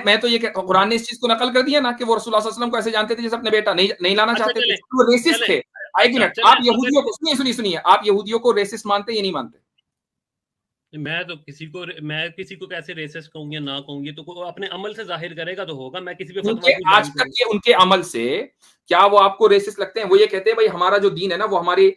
میں تو یہ قرآن نے اس چیز کو نقل کر دیا نا کہ وہ رسول اللہ صلی اللہ علیہ وسلم کو ایسے جانتے تھے جیسے اپنے بیٹا نہیں لانا چاہتے تھے، وہ ریسسٹ تھے. ایک منٹ، آپ یہودیوں کو سنیے آپ یہودیوں کو ریسسٹ مانتے یا نہیں مانتے؟ میں تو کسی کو کیسے ریسسٹ کہوں یا نہ کہوں گی، تو اپنے عمل سے ظاہر کرے گا تو ہوگا. میں کسی پہ فتویٰ کیونکہ آج تک یہ ان کے عمل سے کیا وہ آپ کو ریسسٹ لگتے ہیں؟ وہ یہ کہتے ہیں بھائی ہمارا جو دین ہے نا وہ ہمارے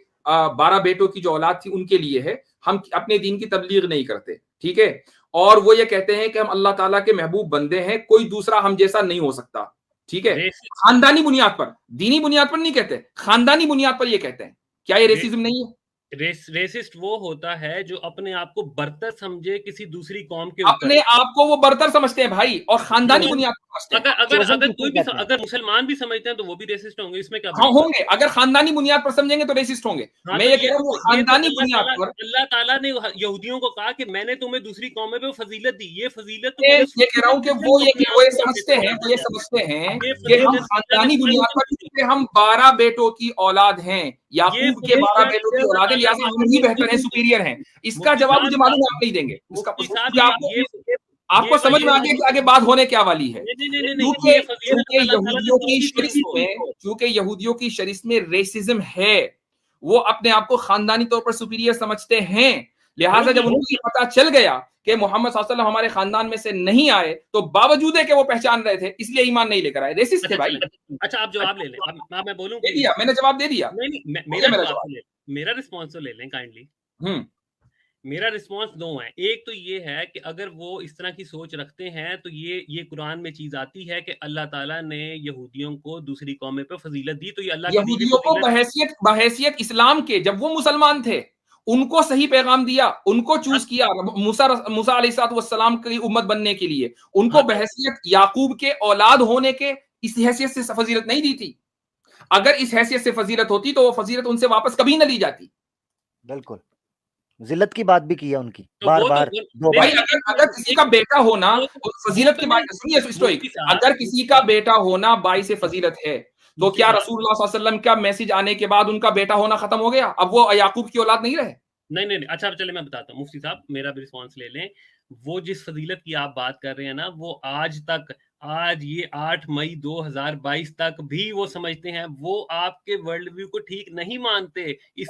12 بیٹوں کی جو اولاد تھی ان کے لیے ہے، ہم اپنے دین کی تبلیغ نہیں کرتے، ٹھیک ہے. اور وہ یہ کہتے ہیں کہ ہم اللہ تعالیٰ کے محبوب بندے ہیں، کوئی دوسرا ہم جیسا نہیں ہو سکتا، ٹھیک ہے. خاندانی بنیاد پر، دینی بنیاد پر نہیں کہتے، خاندانی بنیاد پر یہ کہتے ہیں. کیا یہ ریسزم نہیں ہے؟ ریسسٹ وہ ہوتا ہے جو اپنے آپ کو برتر سمجھے کسی دوسری قوم کے اپنے آپ کو وہ برتر سمجھتے ہیں بھائی، اور خاندانی بنیاد پر سمجھتے ہیں. اگر مسلمان بھی سمجھتے ہیں تو وہ بھی ریسسٹ ہوں گے، اس میں کیا ہاں ہوں گے، اگر خاندانی بنیاد پر سمجھیں گے تو ریسسٹ ہوں گے. میں یہ کہہ رہا ہوں خاندانی بنیاد پر اللہ تعالیٰ نے یہودیوں کو کہا کہ میں نے تمہیں دوسری قوموں پہ فضیلت دی. یہ فضیلت یہ کہہ رہا ہوں کہ وہ یہ سمجھتے ہیں کہ ہم خاندانی بنیاد پر ہم 12 بیٹوں کی اولاد ہیں، یعقوب کے 12 بیٹوں کی اولاد ہیں، لہٰذا ہم ہی بہتر ہیں، سپیریئر ہیں. اس کا جواب مجھے معلوم ہے آپ نہیں دیں گے. اس کا آپ کو سمجھ میں آ گیا کہ آگے بات ہونے کیا والی ہے. چونکہ یہودیوں کی شریعت میں ریسزم ہے، وہ اپنے آپ کو خاندانی طور پر سپیریئر سمجھتے ہیں، لہٰذا جب ان کو پتا چل گیا کہ محمد صلی اللہ علیہ وسلم ہمارے خاندان میں سے نہیں آئے تو باوجود ہے کہ وہ پہچان رہے تھے اس لیے ایمان نہیں لے کر آئے. ریسسٹ تھے بھائی. اچھا آپ جواب لے لیں، میں بولوں میں نے جواب دے دیا. میرا رسپانس تو لے لیں کائنڈلی. میرا رسپانس دو ہے. ایک تو یہ ہے کہ اگر وہ اس طرح کی سوچ رکھتے ہیں تو یہ قرآن میں چیز آتی ہے کہ اللہ تعالیٰ نے یہودیوں کو دوسری قوموں پہ فضیلت دی، تو یہ اللہ یہودیوں کو بحیثیت اسلام کے، جب وہ مسلمان تھے ان کو صحیح پیغام دیا، ان کو چوز کیا موسیٰ علیہ السلام کی امت بننے کے لیے، ان کو بحیثیت یعقوب کے اولاد ہونے کے اس حیثیت سے فضیلت نہیں دی تھی. اگر اس حیثیت سے فضیلت ہوتی تو وہ فضیلت ان سے واپس کبھی نہ لی جاتی. بالکل ذلت کی بات بھی کی ہے ان کی بار بار. اگر کسی کا بیٹا ہونا فضیلت کی بات سنیے، اگر کسی کا بیٹا ہونا باعث فضیلت ہے تو کیا رسول اللہ صلی اللہ علیہ وسلم کا میسج آنے کے بعد ان کا بیٹا ہونا ختم ہو گیا؟ اب وہ یعقوب کی اولاد نہیں رہے؟ نہیں. اچھا چلے میں بتاتا ہوں، مفتی صاحب میرا بھی رسپانس لے لیں. وہ جس فضیلت کی آپ بات کر رہے ہیں نا، وہ آج یہ 8 مئی 2022 تک بھی وہ سمجھتے ہیں، وہ آپ کے ورلڈ ویو کو ٹھیک نہیں مانتے.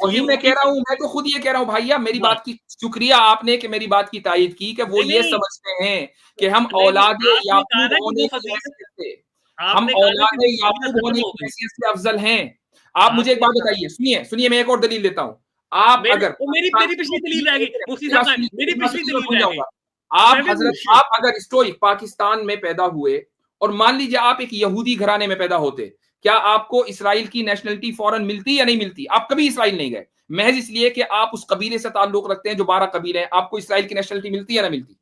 وہی میں کہہ رہا ہوں، میں تو خود یہ کہہ رہا ہوں بھائیا، میری بات کی شکریہ آپ نے کہ میری بات کی تائید کی کہ وہ یہ سمجھتے ہیں کہ ہم اولاد یعقوب ہونے کی حیثیت سے، ہم اولاد یعقوب ہونے کی حیثیت سے افضل ہیں. آپ مجھے ایک بات بتائیے، سنیے میں ایک اور دلیل دیتا ہوں. آپ اگر آپ اگر اسٹوئک پاکستان میں پیدا ہوئے اور مان لیجیے آپ ایک یہودی گھرانے میں پیدا ہوتے، کیا آپ کو اسرائیل کی نیشنلٹی فوراً ملتی یا نہیں ملتی؟ آپ کبھی اسرائیل نہیں گئے، محض اس لیے کہ آپ اس قبیلے سے تعلق رکھتے ہیں جو 12 قبیلے ہیں، آپ کو اسرائیل کی نیشنلٹی ملتی یا نہ ملتی؟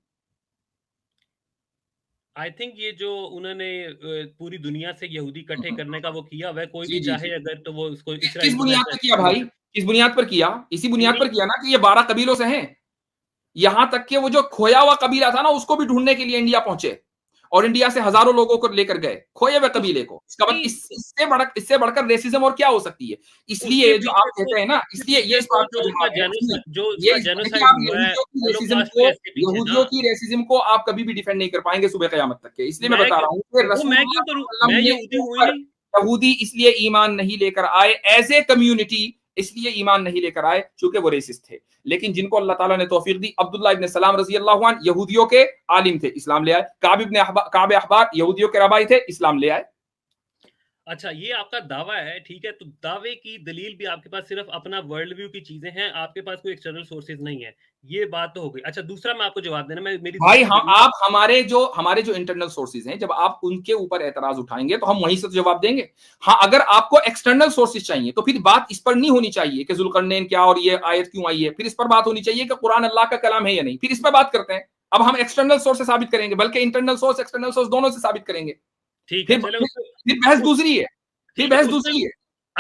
آئی تھنک یہ جو انہوں نے پوری دنیا سے یہودی اکٹھے کرنے کا وہ کیا، وہ کوئی بھی چاہے اگر تو وہ اس کو کس بنیاد پر کیا بھائی؟ کس بنیاد پر کیا؟ اسی بنیاد پر کیا نا کہ یہ 12 قبیلوں سے ہیں. یہاں تک کہ وہ جو کھویا ہوا قبیلہ تھا نا اس کو بھی ڈھونڈنے کے لیے انڈیا پہنچے اور انڈیا سے ہزاروں لوگوں کو لے کر گئے کھوئے ہوئے قبیلے کو. اس سے بڑھ کر ریسزم اور کیا ہو سکتی ہے؟ اس لیے جو آپ کہتے ہیں نا، اس لیے یہ یہودیوں کی ریسزم کو آپ کبھی بھی ڈیفینڈ نہیں کر پائیں گے صبح قیامت تک کے. اس لیے میں بتا رہا ہوں کہ یہودی اس لیے ایمان نہیں لے کر آئے ایز اے کمیونٹی، اس لیے ایمان نہیں لے کر آئے چونکہ وہ ریسسٹ تھے. لیکن جن کو اللہ تعالیٰ نے توفیق دی، عبداللہ ابن سلام رضی اللہ عنہ یہودیوں کے عالم تھے، اسلام لے آئے. کعب احبار یہودیوں کے ربائی تھے، اسلام لے آئے. اچھا یہ آپ کا دعویٰ ہے، ٹھیک ہے، تو دعوے کی دلیل بھی آپ کے پاس صرف اپنا ورلڈ ویو کی چیزیں ہیں، آپ کے پاس کوئی ایکسٹرنل سورسز نہیں ہے. یہ بات تو ہو گئی. اچھا دوسرا میں آپ کو جواب دینا، بھائی آپ ہمارے جو انٹرنل سورسز ہیں جب آپ ان کے اوپر اعتراض اٹھائیں گے تو ہم وہیں سے جواب دیں گے. ہاں اگر آپ کو ایکسٹرنل سورسز چاہیے تو پھر بات اس پر نہیں ہونی چاہیے کہ ذوالقرنین کیا اور یہ آیت کیوں آئی ہے، پھر اس پر بات ہونی چاہیے کہ قرآن اللہ کا کلام ہے یا نہیں، پھر اس پر بات کرتے ہیں. اب ہم ایکسٹرنل سورس سے ثابت کریں گے، بلکہ انٹرنل سورس ایکسٹرنل سورس دونوں سے ثابت کریں گے. پھر بحث دوسری ہے.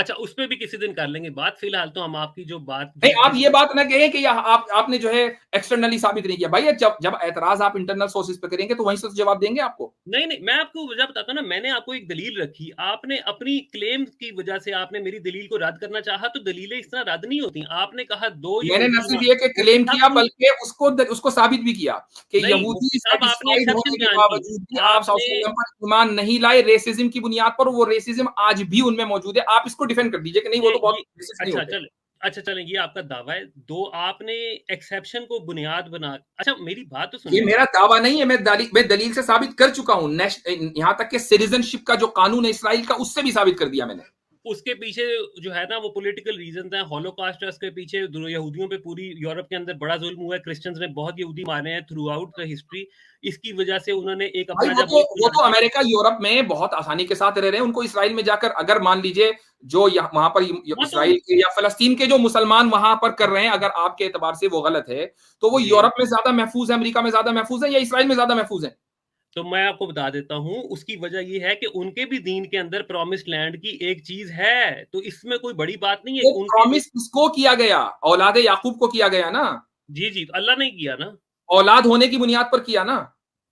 اچھا اس پہ بھی کسی دن کر لیں گے بات، فی الحال تو ہم آپ کی جو بات نہیں آپ یہ بات نہ کہیں کہ آپ نے جو ہے ایکسٹرنلی ثابت نہیں کیا بھائی، جب اعتراض آپ انٹرنل سورسز پہ کریں گے تو وہیں سے جواب دیں گے آپ کو. نہیں میں آپ کو وجہ بتاتا ہوں نا، میں نے آپ کو ایک دلیل رکھی، آپ نے اپنی کلیم کی وجہ سے آپ نے میری دلیل کو رد کرنا چاہا، تو دلیلیں اس طرح رد نہیں ہوتی. آپ نے کہا میں نے نہ صرف یہ کہ کلیم کیا بلکہ اس کو ثابت بھی کیا کہ یہودی سیٹسفائیڈ ہونے کے باوجود بھی آپ صلی اللہ علیہ وسلم پر ایمان نہیں لائے ریسزم کی بنیاد پر، وہ ریسزم آج بھی ان میں موجود ہے. آپ اس کو ڈیفینڈ کر دیجئے کہ نہیں وہ تو بہت ریسسٹ نہیں ہوتے. اچھا چلیں یہ آپ کا دعویٰ ہے. دو آپ نے ایکسیپشن کو بنیاد بنا، اچھا میری بات تو سنیں. یہ میرا دعویٰ نہیں ہے، میں دلیل سے ثابت کر چکا ہوں. یہاں تک کہ سٹیزن شپ کا جو قانون ہے اسرائیل کا، اس سے بھی ثابت کر دیا میں نے. اس کے پیچھے جو ہے نا وہ پولیٹیکل ریزنز ہیں، ہولوکاسٹ ہے اس کے پیچھے، یہودیوں پہ پوری یورپ کے اندر بڑا ظلم ہوا ہے، کرسچنز نے بہت یہودی مارے ہیں تھرو آؤٹ دا ہسٹری. اس کی وجہ سے انہوں نے ایک اپنا وہ تو امریکہ یورپ میں بہت آسانی کے ساتھ رہ رہے ہیں. ان کو اسرائیل میں جا کر اگر مان لیجئے جو وہاں پر اسرائیل کے یا فلسطین کے جو مسلمان وہاں پر کر رہے ہیں، اگر آپ کے اعتبار سے وہ غلط ہے تو وہ یورپ میں زیادہ محفوظ ہے، امریکہ میں زیادہ محفوظ ہے یا اسرائیل میں زیادہ محفوظ ہے؟ تو میں آپ کو بتا دیتا ہوں اس کی وجہ یہ ہے کہ ان کے بھی دین کے اندر پرومسڈ لینڈ کی ایک چیز ہے، تو اس میں کوئی بڑی بات نہیں ہے. پرومس کس کو کیا گیا؟ اولاد یعقوب کو کیا گیا نا. جی اللہ نے کیا نا، اولاد ہونے کی بنیاد پر کیا نا.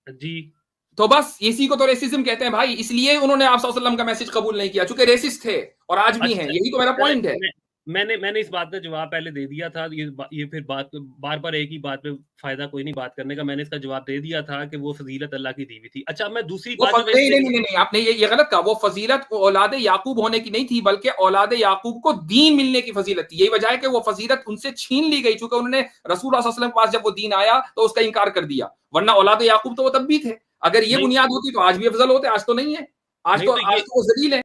جی تو بس اسی کو تو ریسزم کہتے ہیں بھائی. اس لیے انہوں نے آپ صلی اللہ علیہ وسلم کا میسج قبول نہیں کیا، چونکہ ریسسٹ تھے اور آج بھی ہیں. یہی تو میرا پوائنٹ ہے. میں نے اس بات کا جواب پہلے دے دیا تھا. یہ پھر بار بار ایک ہی بات پہ فائدہ کوئی نہیں بات کرنے کا. میں نے اس کا جواب دے دیا تھا کہ وہ فضیلت اللہ کی دی ہوئی تھی. اچھا میں دوسری بات نہیں آپ نے یہ غلط کہا. وہ فضیلت اولاد یعقوب ہونے کی نہیں تھی، بلکہ اولاد یعقوب کو دین ملنے کی فضیلت تھی. یہی وجہ ہے کہ وہ فضیلت ان سے چھین لی گئی، چونکہ انہوں نے رسول اللہ صلی اللہ علیہ وسلم کے پاس جب وہ دین آیا تو اس کا انکار کر دیا. ورنہ اولاد یعقوب تو وہ تب بھی تھے. اگر یہ بنیاد ہوتی تو آج بھی افضل ہوتے. آج تو نہیں ہے، آج تو وہ ذلیل ہے.